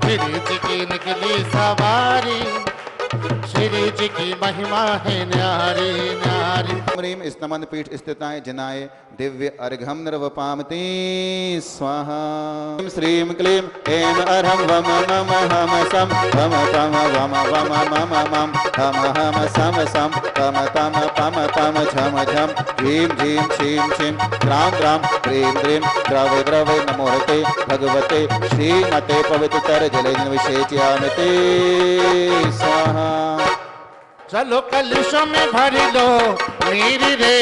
श्री जी की निकली सवारी, श्री जी की महिमा है न्यारी न्यारी। ह्रीं स्तमन पीठ स्थिताय जिनाय दिव्य अर्घम नृवपामते स्वाहा। श्रीं क्लीं ऐं अर्हं वम मम हम सम वम पम वम वम मम मम हम हम सम सम पम पम पम पम झम झम ह्रीं ह्रीं क्षीं क्षीं ग्रां ग्रां ह्रीं ह्रीं द्रवे द्रवे नमोहते भगवते श्रीमते पवित्रतर जलेन विशेच्यामते स्वाहा। चलो कलशों में भर लो नीर रे,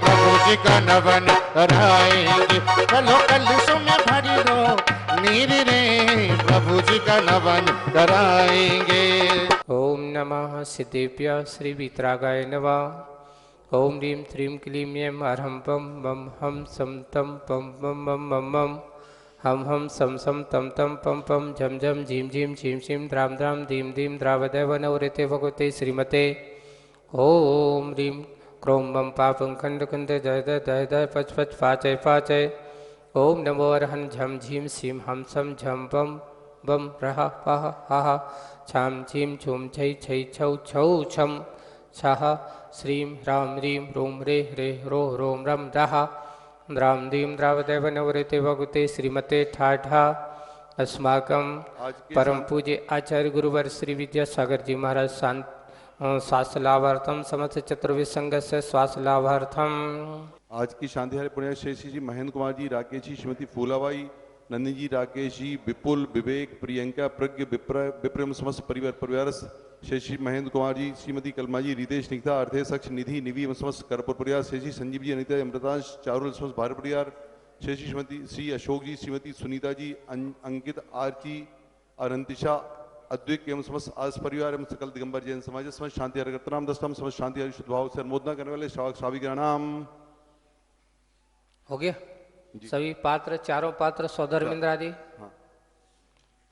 प्रभु जी का नवन कराएंगे। चलो कलशों में भर लो नीर रे, प्रभु जी का नवन कराएंगे। ओम नमः सिद्धेभ्यः श्री वीतरागाय नमः। ओम ह्रीं श्रीं क्लीं ऐं अर्हं पम मम हम सम तम पम मम मम मम मम हम हम सम सम तम तम पम पम झम झम झीम झीम छीम छीम द्राम द्राम धीम धीम द्रावदेव नवरेते भगवते श्रीमते। ओम ह्रीं क्रों मम पापं खंड खंड जय जय जय जय पच पच पाचय पाचय। ओम नमो अर्हं झम झीम सीम हम सम झम बम बम रहा पह हा छाम छीम छूम छै छै छौ छौ छम छः श्रीं ह्रां ह्रीं रों रे रे रो रोम रम रहा द्राम दीम द्रावदेव नवरेते भगवते श्रीमते ठाठा। अस्माकं परम पूज्य आचार्य गुरुवर श्री विद्यासागर जी महाराज स्वास्थ्य लाभार्थम समस्त चतुर्वेद संघ से स्वास्थ्य लाभार्थम। आज की शांतिहारी पुण्य शेषी जी महेंद्र कुमार जी, राकेश जी, श्रीमती फूलाबाई, नंदी जी, राकेश जी, विपुल, विवेक, प्रियंका, प्रज्ञ, विप्रम समस्त परिवार शेषी महेंद्र कुमार जी, श्रीमती कलमा जी, रितेश, निकिता, अर्थे सक्ष, निधि, निवि समस्त कर्पूर परिवार शेषी संजीव जी, अनिता, अमृतांश, चारुल समस्त भारत परिवार शेषी श्रीमती श्री अशोक जी, श्रीमती सुनीता जी, अंकित, आरती, अनंतिशा, अद्वैत एवं समस्त आस परिवार एवं सकल दिगंबर जैन समाज समस्त शांति हरिकर्तनाम दस्तम समस्त शांति हरि शुद्ध भाव से अनुमोदना करने वाले श्रावक श्राविका नाम हो गया। सभी पात्र चारों पात्र सौधर्मेंद्र आदि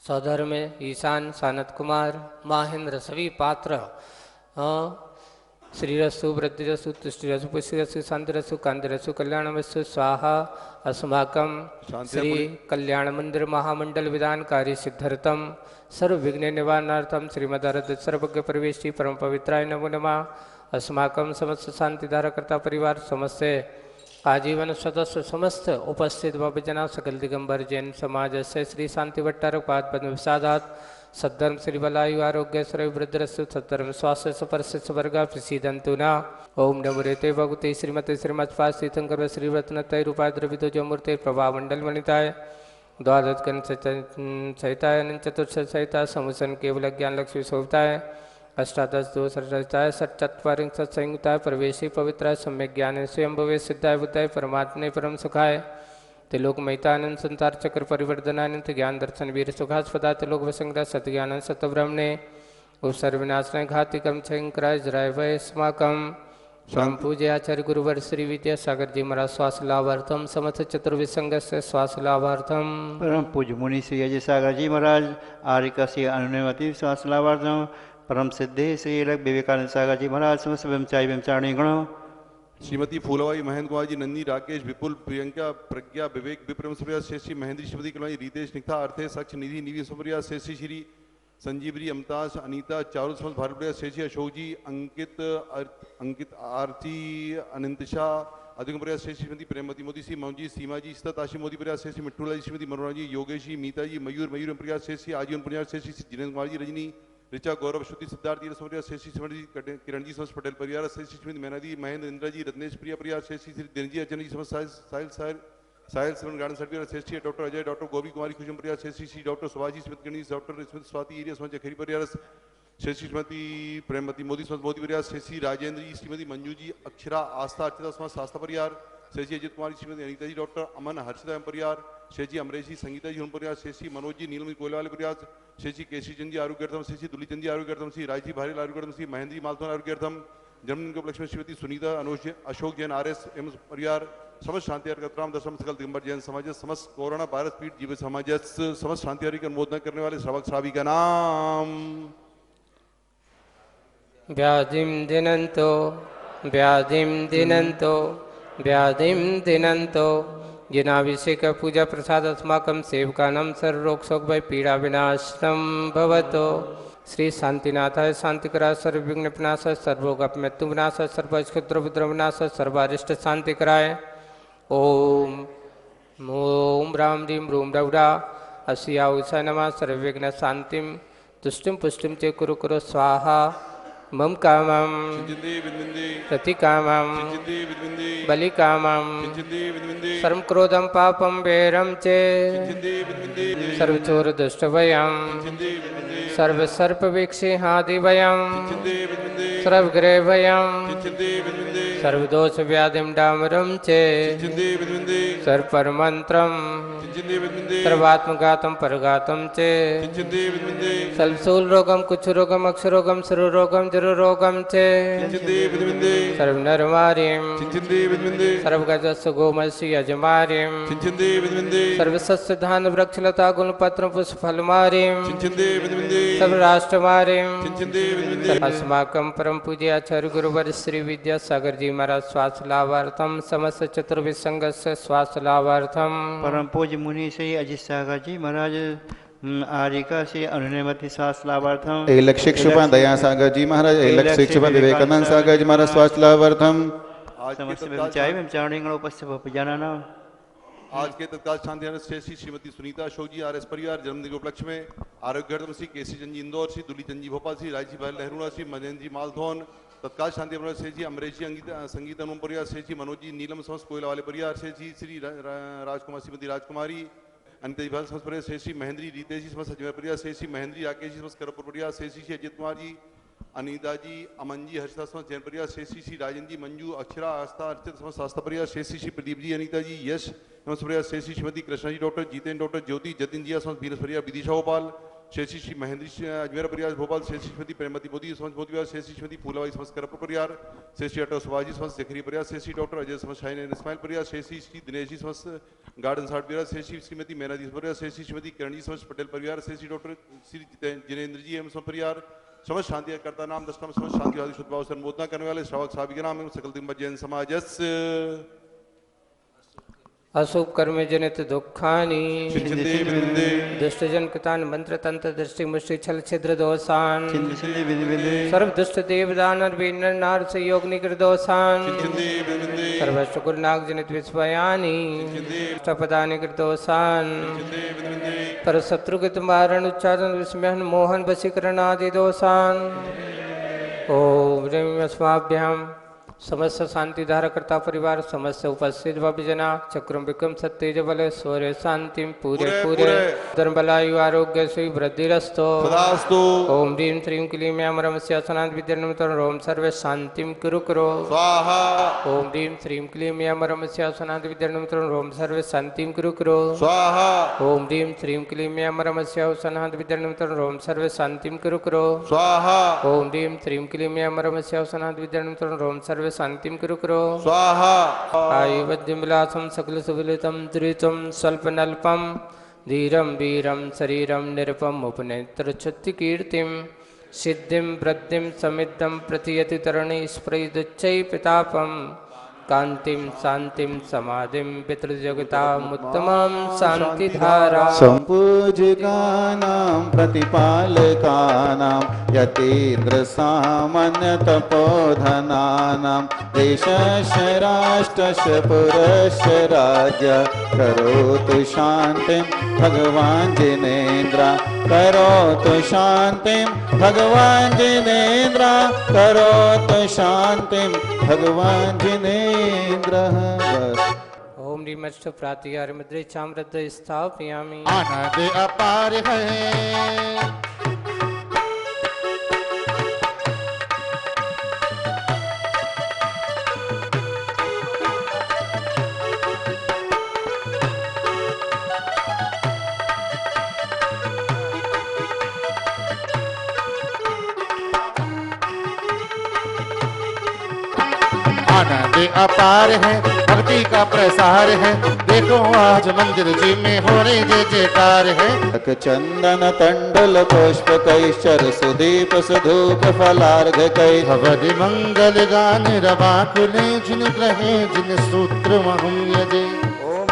सौधर्म ईशान, सानत कुमार, महेंद्र सभी पात्र श्रीरसु वृद्धिरसु तुष्टिरसु पुष्टिरसु शांतिरसु कांतिरसु कल्याणमस्तु स्वाहा। अस्माकं श्री कल्याण मंदिर महामंडल विधानकारी सिद्धार्थम सर्व विघ्न निवारणार्थम श्रीमदारद सर्वज्ञ प्रवेशी परम पवित्राय नमो नमः। अस्माकं समस्त शांतिधारकर्ता परिवार समस्त आजीवन सदस्य समस्त उपस्थित बाबूजना सकल दिगंबर जैन समाज से श्री शांति भट्टारक पाद पद्म विषादात सद्धर्म श्री बलायु आरोग्य श्रय वृद्धरस्तु सद्धर्म स्वास्थ्य सुपरस्थित वर्गा प्रसीदंतु न। ओम नमो रेते भगवते श्रीमते श्रीमत्पाद तीर्थंकर श्री रत्नतय रूपाय द्रवितो जमूर्ते प्रभा मंडल वनिताय द्वादश कन सहिताय चतुर्थ सहिता समुसन केवल ज्ञान लक्ष्मी शोभताय अष्टादश दोष रचिताय सच्चत्वारिंशत् संयुक्ताय प्रवेशी पवित्राय सम्यक ज्ञान स्वयं भवे सिद्धाय बुद्धाय परमात्मने परम सुखाय तिलोक महितानंद संसार चक्र परिवर्तनानंद ज्ञान दर्शन वीर सुखास्पदा तिलोक वसंग्रह सतज्ञान सतब्रह्मणे उपसर्विनाशनाय घाति कर्म शंकराय जराय वै स्माकम स्वाम पूज्य आचार्य गुरुवर श्री विद्यासागर जी महाराज स्वास्थ्य लाभार्थम समस्त चतुर्वेद संघ से स्वास्थ्य लाभार्थम। परम पूज्य मुनि श्री अजय सागर जी महाराज आर्य श्री अनुनयवती स्वास्थ्य लाभार्थम। परम सिद्धे श्री विवेकानंद सागर जी महाराज समस्त ब्रह्मचारी ब्रह्मचारिणी गण श्रीमती फूलबाई, महेंद्र कुमार जी, नंदी, राकेश, विपुल, प्रियंका, प्रज्ञा, विवेक, विप्रम सुप्रिया शेषी महेंद्र, श्रीमती कलवाई, रितेश, निकिता, अर्थे सक्ष, निधि, निवि सुप्रिया शेषी श्री संजीवरी, अमताज, अनीता, चारुल समस्त भारत प्रिया शेषी अशोक जी, अंकित आरती, अनंतशा, अधिक प्रिया शेषी श्रीमती प्रेमवती मोदी सी मौजी, सीमा जी, सतत आशी मोदी प्रिया शेषी मिट्टूला जी, श्रीमती मनोरमा जी, योगेश जी, मीता जी, मयूर प्रिया शेषी आजीवन प्रिया शेषी जिनेन्द्र कुमार जी, रजनी, ऋचा, गौरव, श्रुति, सिद्धार्थ जी, समरिया शेषी श्रीमती किरण जी समस्त पटेल परिवार शेषी श्रीमती मैना जी, महेंद्र, इंद्रा जी, रत्नेश प्रिया प्रिया शेषी श्री दिन जी, अर्चना जी समस्त साहिल श्रवण गार्डन सर्टिफिकेट शेषी डॉक्टर अजय, डॉक्टर गोभी कुमारी खुशम प्रिया शेषी श्री डॉक्टर सुभाजी स्मृति गणेश, डॉक्टर स्मृति स्वाति एरिया समझ खरी परिवार शेषी श्रीमती प्रेमवती मोदी समस्त मोदी परिवार शेषी राजेंद्र जी, श्रीमती मंजू जी, अक्षरा, आस्था, अर्चिता समस्त आस्था परिवार शेषी अजित कुमारी, श्रीमती अनिता जी, डॉक्टर अमन, हर्षिता परिवार शेषी अमरेश जी, संगीता जी परिवार शेषी मनोज जी, नीलमणि कोयलवाले परिवार शेषी केशी चंद जी आरोग्यर्थम, शेषी दुलीचंद जी आरोग्यर्थम, श्री राज जी भारी आरोग्यर्थम, श्री महेंद्र जी मालथोन आरोग्यर्थम, जन्मदिन के उपलक्ष्य में Shrimati Sunita, Anuj, Ashok Jain, R S M परिवार समस्त शांति हरिकर्तनाम दशम सकल दिगंबर जैन समाज समस्त कोरोना वायरस पीठ जीव समाज समस्त शांति हरि का अनुमोदन करने वाले श्रावक श्राविका नाम व्याधिम दिनंतो व्याधिम दिनंतो व्याधिम दिनंतो जिनाभिषेक पूजा प्रसाद अस्माकं सेवकानां सर्वरोग शोक भय पीड़ा विनाशनम भवतो। श्री शांतिनाथाय शांतिकराय सर्वविघ्न विनाशाय सर्वरोग मृत्यु विनाशाय सर्वक्षुद्र बुद्र विनाशाय सर्वारिष्ट शांतिकराय। ओम ओम राम रीम रूम रौरा अस्या उषा नमः सर्वविघ्न शांतिम तुष्टिम पुष्टिम च कुरु कुरु स्वाहा। मम कामं प्रतिकामं बलिकामं सर्व क्रोधं पापं वैरं च सर्वचोर दुष्टभयं सर्वसर्पवीक्षिहादिभयं सर्वग्रहभयं सर्वदोषव्याधिं डामरं च सर्वपरमन्त्रं सर्वात्मघातं परघातं च सर्वशूलरोगं कुष्ठरोगं अक्षरोगं सर्वरोगं जरोरोगं च सर्वनरमारिं सर्वगजस्य गोमस्य यजमारिं सर्वसस्यधान वृक्षलता गुणपत्र पुष्पफलमारिं सर्वराष्ट्रमारिं अस्माकं परम पूज्य आचार्य गुरुवर श्री विद्यासागर जी महाराज स्वास्थ्य लाभार्थम समस्त चतुर्विध संघस्य स्वास्थ्य लाभार्थम परम पूज्य मुनि श्री अजित सागर जी महाराज आरिका से अनुनयमति स्वास्थ्य लाभार्थम। एलक शिक्षुपन दया सागर जी महाराज, एलक शिक्षुपन विवेकानंद सागर जी महाराज स्वास्थ्य लाभार्थम। समस्त चारणियों उपस्थित भोपजाना आज के तत्काल शांति श्री श्रीमती सुनीता अशोक जी आरएस परिवार जन्मदिन के उपलक्ष्य में आरोग्य श्री केसी चंद जी इंदौर, श्री दुली चंद जी भोपाल, श्री राजी भाई लहरुणा, श्री मजेंद्र जी मालधौन, तत्काल शांति श्री जी अमरेश जी संगीत अनुम परिवार, श्री जी मनोज जी नीलम समस्त कोयला वाले परिवार, श्री जी श्री राजकुमार श्रीमती राजकुमारी अनिता जी समस्त परिवार, श्री श्री महेंद्री रीतेश जी समस्त अजमेर परिवार, श्री श्री महेंद्री राकेश जी समस्त करपुर परिवार, श्री श्री अजित कुमार जी अनीता जी अमन जी हर्षिता समस्त जैन परिवार, श्री श्री राजेंद्र जी मंजू अक्षरा आस्था अर्चित समस्त आस्था परिवार, श्री श्री प्रदीप जी अनीता जी यश समस्त परिवार, श्री श्री श्रीमती कृष्णा जी डॉक्टर जीतेन डॉक्टर ज्योति जतिन जी समस्त बीनस परिवार विदिशा भोपाल, श्री श्री महेंद्र अजमेर परिवार भोपाल, श्री श्रीमती प्रेमती मोदी समस्त मोदी परिवार, श्री श्रीमती फूलवाई समस्त करपुर परिवार, श्री श्री अटल सुभाष जी समस्त जखरी परिवार, श्री श्री डॉक्टर अजय समस्त शाइन इस्माइल परिवार, श्री श्री दिनेश जी समस्त गार्डन साठ परिवार, श्री श्रीमती मैना जी परिवार, श्री श्रीमती किरण जी समस्त पटेल परिवार, श्री डॉक्टर श्री जिनेन्द्र जी एवं परिवार, समस्त शांति कर्ता नाम दशनाम समस्त शांति आदि शुद्ध भाव से अनुमोदना करने वाले श्रावक साहब के नाम एवं सकल दिग्गज जैन समाजस्य अशुभ कर्म जनित दुखानि दुष्टजन कृतान मंत्र तंत्र दृष्टि मुष्टि छल छिद्र दोषान सर्व दुष्ट देव दानर वीर नार से योग निकृ दोषान सर्वस्व गुरुनाग जनित विस्वयानि अष्टपदानि कृ दोषान पर शत्रुगत मारण उच्चारण विस्मयन मोहन वशीकरण आदि दोषान। ओम ह्रीं अस्माभ्याम समस्त शांति धारकर्ता परिवार समस्त उपस्थित भविजना चक्रम विक्रम सत्तेज बल सूर्य शांति पूरे पूरे धर्म बलायु आरोग्य से वृद्धिरस्तो। ओम ह्रीं श्रीं क्लीं याम रमस्यासनाद विद्यानमतर ओम सर्वे शांतिम कुरु कुरु स्वाहा। ओम ह्रीं श्रीं क्लीं याम रमस्यासनाद विद्यानमतर ओम सर्वे शांतिम कुरु कुरु स्वाहा। ओम ह्रीं श्रीं क्लीं याम रमस्यासनाद विद्यानमतर ओम सर्वे शांतिम कुरु कुरु स्वाहा। ओम ह्रीं श्रीं क्लीं याम रमस्यासनाद विद्यानमतर ओम सर्वे शांतिम कुरु कुरु स्वाहा। आयुवद्यं विलासं सकल सुविलितं त्रितं स्वल्पनल्पं धीरं वीरं शरीरं निरपम् उपनेत्रच्छुति कीर्तिं सिद्धिं वृद्धिं समिद्धं प्रतियति तरणि स्प्रैदुच्चै पितापं कांतिं शांतिं समाधिं पितृजगतामुत्तमां शांतिधारा। संपूजकानां प्रतिपालकानां यतीन्द्र सामान्य तपोधनानां देशस्य राष्ट्रस्य पुरस्य राज्य करोतु शान्तिं भगवान् जिनेन्द्र करोतु शान्तिं भगवान् जिनेन्द्र करोतु शान्तिं भगवान् जिनेन्द्र। ओम ह्रीमष्ट प्रातिहार मुद्रे चामृत स्थापयामि। आनंद अपार है आनंद अपार है भक्ति का प्रसार है देखो आज मंदिर जी में हो रही जय जयकार है। चंदन तंडुल पुष्प कैश्चर सुदीप सुधूप फलार्घ कै भवदि मंगल गान रवा कुले जिन ग्रहे जिन सूत्र महम यजे। ओम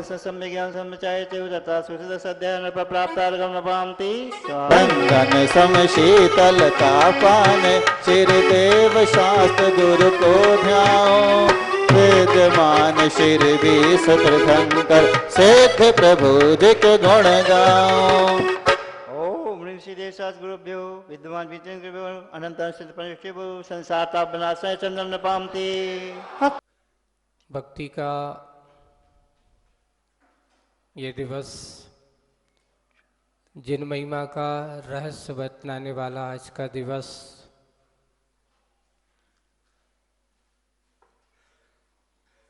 दर्शन सम्य ज्ञान सम्मचाय च तथा सुसित सद्यान प्राप्तार्गम न पामति बंधन सम शीतलता पान चिर देव शास्त्र गुरु को ध्याओ विद्यमान शिर भी सत्रशंकर सिद्ध प्रभु जी के गुण गाओ। ओम ह्रीं श्री देशास गुरुभ्यो विद्वान विचेन्द्रभ्यो अनंत सिद्ध परिक्षेभ्यो संसार ताप विनाशाय चंद्रम न पामति। भक्ति का ये दिवस, जिन महिमा का रहस्य बतलाने वाला आज का दिवस,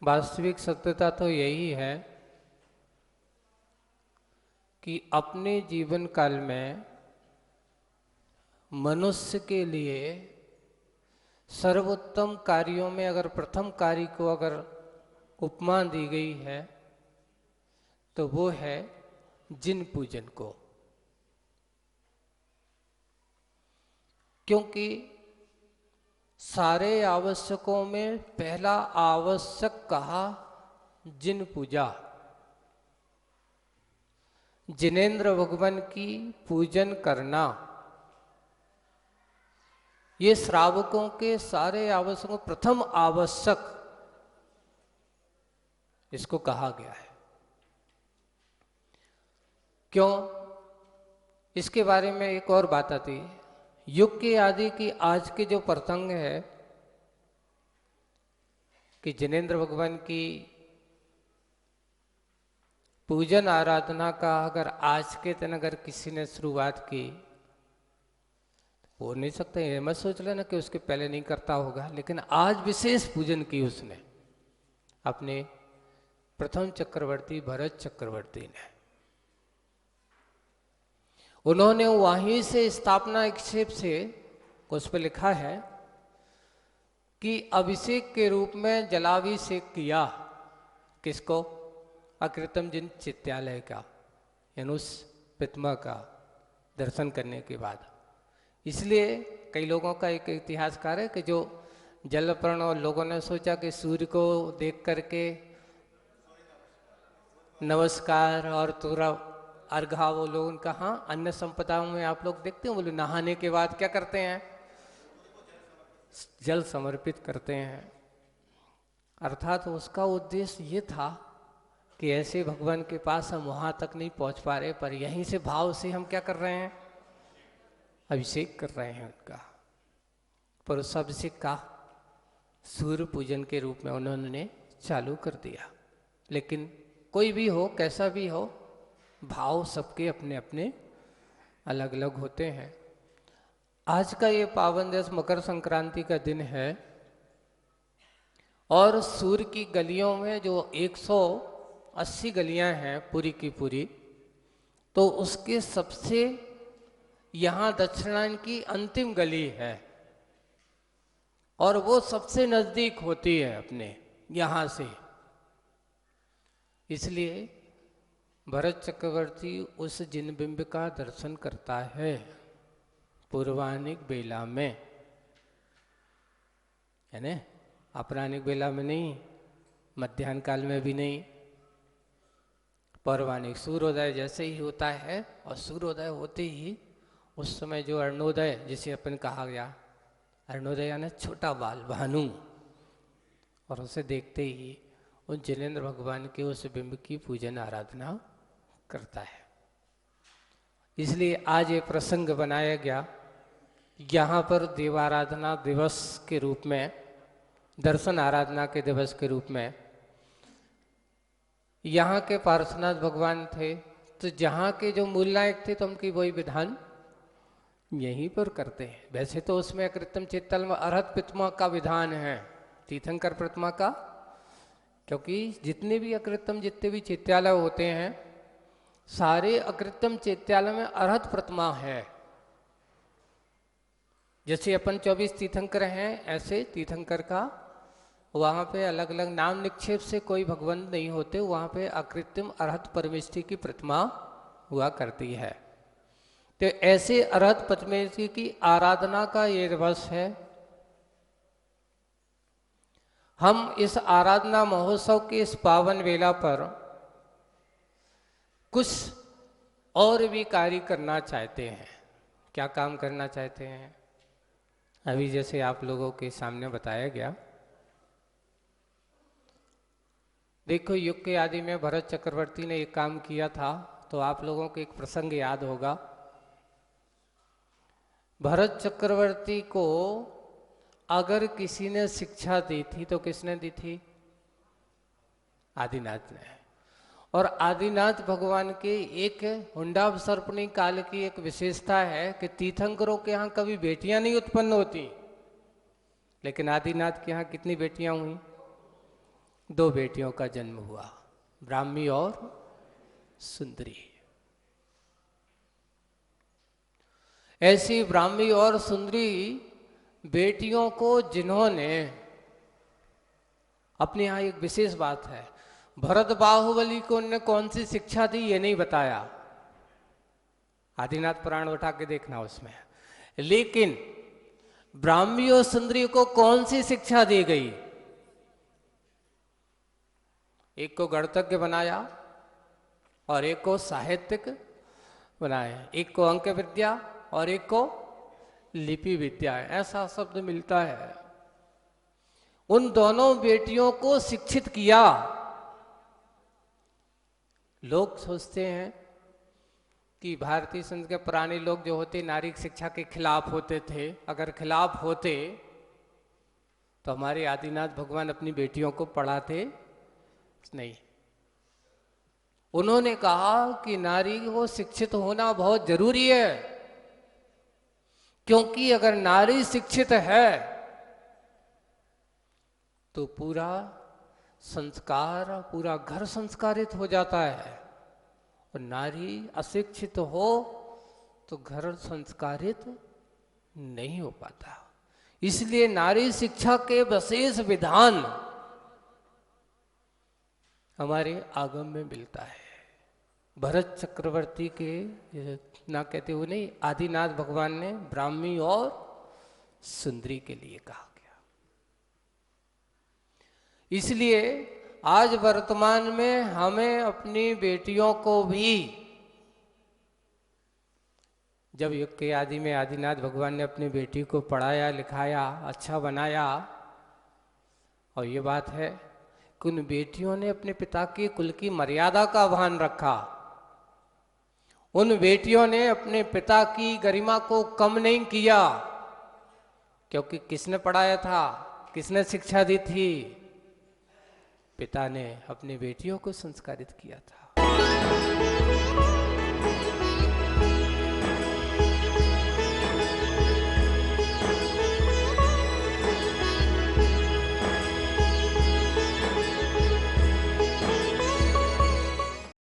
वास्तविक सत्यता तो यही है कि अपने जीवन काल में मनुष्य के लिए सर्वोत्तम कार्यों में अगर प्रथम कार्य को अगर उपमा दी गई है तो वो है जिन पूजन को। क्योंकि सारे आवश्यकों में पहला आवश्यक कहा जिन पूजा। जिनेंद्र भगवान की पूजन करना ये श्रावकों के सारे आवश्यकों प्रथम आवश्यक इसको कहा गया है। क्यों? इसके बारे में एक और बात आती है। युग के आदि की आज के जो प्रसंग है कि जिनेंद्र भगवान की पूजन आराधना का अगर आज के दिन अगर किसी ने शुरुआत की, हो नहीं सकता ये मत सोच लेना कि उसके पहले नहीं करता होगा, लेकिन आज विशेष पूजन की उसने अपने प्रथम चक्रवर्ती भरत चक्रवर्ती ने। उन्होंने वहीं से स्थापना क्षेप से उस पर लिखा है कि अभिषेक के रूप में जलाभिषेक किया। किसको? अकृतम जिन चित्यालय का, यानी उस प्रतिमा का दर्शन करने के बाद। इसलिए कई लोगों का एक इतिहासकार है कि जो जलपर्ण और लोगों ने सोचा कि सूर्य को देख करके नमस्कार और तुरा अर्घा, वो लोग उनका, हाँ अन्य संपदाओं में आप लोग देखते हो बोले नहाने के बाद क्या करते हैं? जल समर्पित करते हैं। अर्थात उसका उद्देश्य ये था कि ऐसे भगवान के पास हम वहाँ तक नहीं पहुँच पा रहे, पर यहीं से भाव से हम क्या कर रहे हैं? अभिषेक कर रहे हैं उनका। पर उस अभिषेक का सूर्य पूजन के रूप में उन्होंने चालू कर दिया। लेकिन कोई भी हो, कैसा भी हो, भाव सबके अपने अपने अलग अलग होते हैं। आज का ये पावन दिवस मकर संक्रांति का दिन है और सूर्य की गलियों में जो 180 गलियां हैं पूरी की पूरी, तो उसके सबसे यहाँ दक्षिणायन की अंतिम गली है और वो सबसे नजदीक होती है अपने यहाँ से। इसलिए भरत चक्रवर्ती उस जिन बिंब का दर्शन करता है पूर्वानिक बेला में, है ना? अपरानिक बेला में नहीं, मध्याह्न काल में भी नहीं। पौर्वानिक सूर्योदय जैसे ही होता है और सूर्योदय होते ही उस समय जो अरुणोदय जिसे अपन कहा गया, अरुणोदय यानी छोटा बाल भानु, और उसे देखते ही उन जिनेंद्र भगवान के उस बिंब की पूजन आराधना करता है। इसलिए आज ये प्रसंग बनाया गया यहाँ पर देवाराधना दिवस के रूप में, दर्शन आराधना के दिवस के रूप में। यहाँ के पार्श्वनाथ भगवान थे, तो जहाँ के जो मूल नायक थे तो उनकी वही विधान यहीं पर करते हैं। वैसे तो उसमें अकृतम चित्तल में अरहत प्रतिमा का विधान है, तीर्थंकर प्रतिमा का, क्योंकि जितने भी अकृतम जितने भी चित्यालय होते हैं सारे अकृतम चित्यालय में अरहत प्रतिमा है। जैसे अपन 24 तीर्थंकर हैं, ऐसे तीर्थंकर का वहाँ पे अलग अलग नाम निक्षेप से कोई भगवान नहीं होते, वहाँ पे अकृत्रिम अरहत परमेष्ठी की प्रतिमा हुआ करती है। तो ऐसे अरहत परमेष्ठी की आराधना का ये दिवस है। हम इस आराधना महोत्सव के इस पावन वेला पर कुछ और भी कार्य करना चाहते हैं। क्या काम करना चाहते हैं? अभी जैसे आप लोगों के सामने बताया गया, देखो युग के आदि में भरत चक्रवर्ती ने एक काम किया था, तो आप लोगों को एक प्रसंग याद होगा। भरत चक्रवर्ती को अगर किसी ने शिक्षा दी थी तो किसने दी थी? आदिनाथ ने। और आदिनाथ भगवान के एक हुंडा सर्पणी काल की एक विशेषता है कि तीर्थंकरों के यहाँ कभी बेटियां नहीं उत्पन्न होती, लेकिन आदिनाथ के यहाँ कितनी बेटियां हुई? 2 बेटियों का जन्म हुआ, ब्राह्मी और सुंदरी। ऐसी ब्राह्मी और सुंदरी बेटियों को जिन्होंने अपने यहाँ, एक विशेष बात है, भरत बाहुबली को उन्होंने कौन सी शिक्षा दी ये नहीं बताया, आदिनाथ पुराण उठा के देखना उसमें, लेकिन ब्राह्मी और सुंदरी को कौन सी शिक्षा दी गई? एक को गणतज्ञ बनाया और एक को साहित्यिक बनाया, एक को अंक विद्या और एक को लिपि विद्या, ऐसा शब्द मिलता है। उन दोनों बेटियों को शिक्षित किया। लोग सोचते हैं कि भारतीय संघ के पुराने लोग जो होते नारी शिक्षा के खिलाफ होते थे। अगर खिलाफ होते तो हमारे आदिनाथ भगवान अपनी बेटियों को पढ़ाते नहीं। उन्होंने कहा कि नारी को शिक्षित होना बहुत जरूरी है, क्योंकि अगर नारी शिक्षित है तो पूरा संस्कार, पूरा घर संस्कारित हो जाता है, और नारी अशिक्षित हो तो घर संस्कारित नहीं हो पाता। इसलिए नारी शिक्षा के विशेष विधान हमारे आगम में मिलता है। भरत चक्रवर्ती के ना कहते हुए नहीं, आदिनाथ भगवान ने ब्राह्मी और सुंदरी के लिए कहा गया। इसलिए आज वर्तमान में हमें अपनी बेटियों को भी, जब युग के आदि में आदिनाथ भगवान ने अपनी बेटी को पढ़ाया लिखाया, अच्छा बनाया, और ये बात है कि उन बेटियों ने अपने पिता के कुल की मर्यादा का भान रखा। उन बेटियों ने अपने पिता की गरिमा को कम नहीं किया, क्योंकि किसने पढ़ाया था, किसने शिक्षा दी थी? पिता ने अपनी बेटियों को संस्कारित किया था।